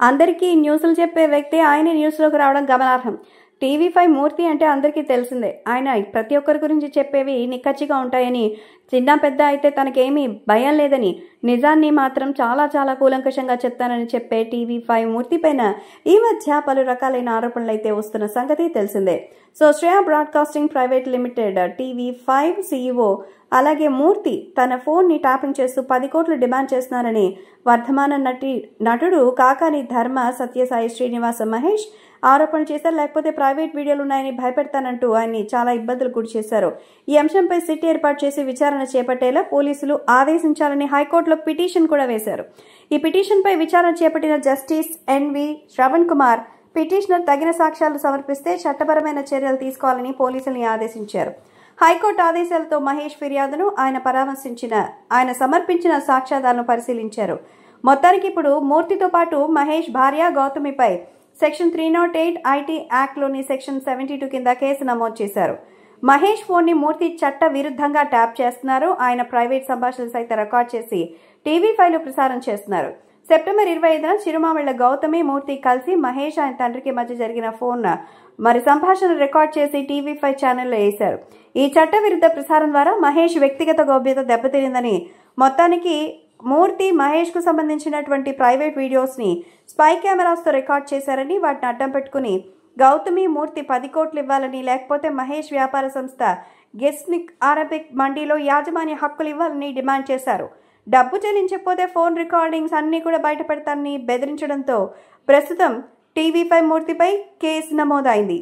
అందరికీ న్యూస్లు చెప్పే వ్యక్తి ఆయన న్యూస్లోకి రావడం గమనార్హం. టీవీ5 మూర్తి అంటే అందరికీ తెలిసిందే. ఆయన ప్రతి ఒక్కరి గురించి చెప్పేవి నిక్కచ్చిగా ఉంటాయని, చిన్న పెద్ద అయితే తనకేమీ భయం లేదని, నిజాన్ని మాత్రం చాలా చాలా కూలంకషంగా చెప్తానని చెప్పే టీవీ5 మూర్తి పైన ఈ మధ్య పలు రకాలైన ఆరోపణలు అయితే వస్తున్న సంగతి తెలిసిందే. So Shreya broadcasting private limited TV5 CEO అలాగే మూర్తి తన ఫోన్ని ట్యాపింగ్ చేస్తూ 10 కోట్లు డిమాండ్ చేస్తున్నారని వర్ధమాన నటుడు కాకాని ధర్మ సత్యసాయి శ్రీనివాస మహేష్ ఆరోపణలు చేశారు. లేకపోతే ప్రైవేట్ వీడియోలు ఉన్నాయని భయపెడతానంటూ ఆయన్ని చాలా ఇబ్బందులు గురి చేశారు. ఈ అంశంపై సిట్ ఏర్పాటు చేసి విచారణ చేపట్టేలా పోలీసులు ఆదేశించాలని హైకోర్టులో పిటిషన్ కూడా వేశారు. ఈ పిటిషన్పై విచారణ చేపట్టిన justice NV Shravan Kumar petitioner తగిన సాక్ష్యాలు సమర్పిస్తే చట్టపరమైన చర్యలు తీసుకోవాలని పోలీసుల్ని ఆదేశించారు. హైకోర్టు ఆదేశాలతో మహేష్ ఫిర్యాదును ఆయన సమర్పించిన సాక్ష్యాధారాలను పరిశీలించారు. మొత్తానికి ఇప్పుడు మూర్తితో పాటు మహేష్ భార్య గౌతమిపై సెక్షన్ 308 ఐటీ యాక్ట్లోని సెక్షన్ 72 కింద కేసు నమోదు చేశారు. మహేష్ ఫోన్ని మూర్తి చట్ట విరుద్ధంగా ట్యాప్ చేస్తున్నారు. ఆయన ప్రైవేట్ సంభాషణలు సైతం రికార్డ్ చేసి టీవీ5లో ప్రసారం చేస్తున్నారు. సెప్టెంబర్ 25న చిరుమామిళ్ల గౌతమి మూర్తి కలిసి మహేష్ ఆయన తండ్రికి మధ్య జరిగిన ఫోన్ సంభాషణ రికార్డ్ చేసి టీవీ5 ఛానల్లో వేశారు. ఈ చట్ట విరుద్ధ ప్రసారం ద్వారా మహేష్ వ్యక్తిగత గోప్యత దెబ్బతిరిందని, మొత్తానికి మూర్తి మహేష్ కు సంబంధించినటువంటి ప్రైవేట్ వీడియోస్ ని స్పై కెమెరాస్ తో రికార్డ్ చేశారని, వాటిని అడ్డం పెట్టుకుని గౌతమి మూర్తి 10 కోట్లు ఇవ్వాలని, లేకపోతే మహేష్ వ్యాపార సంస్థ గెస్నిక్ అరబిక్ మండీలో యాజమాన్య హక్కులు ఇవ్వాలని డిమాండ్ చేశారు. డబ్బు చెల్లించకపోతే ఫోన్ రికార్డింగ్స్ అన్ని కూడా బయట పెడతానని బెదిరించడంతో ప్రస్తుతం టీవీ5 మూర్తిపై కేసు నమోదైంది.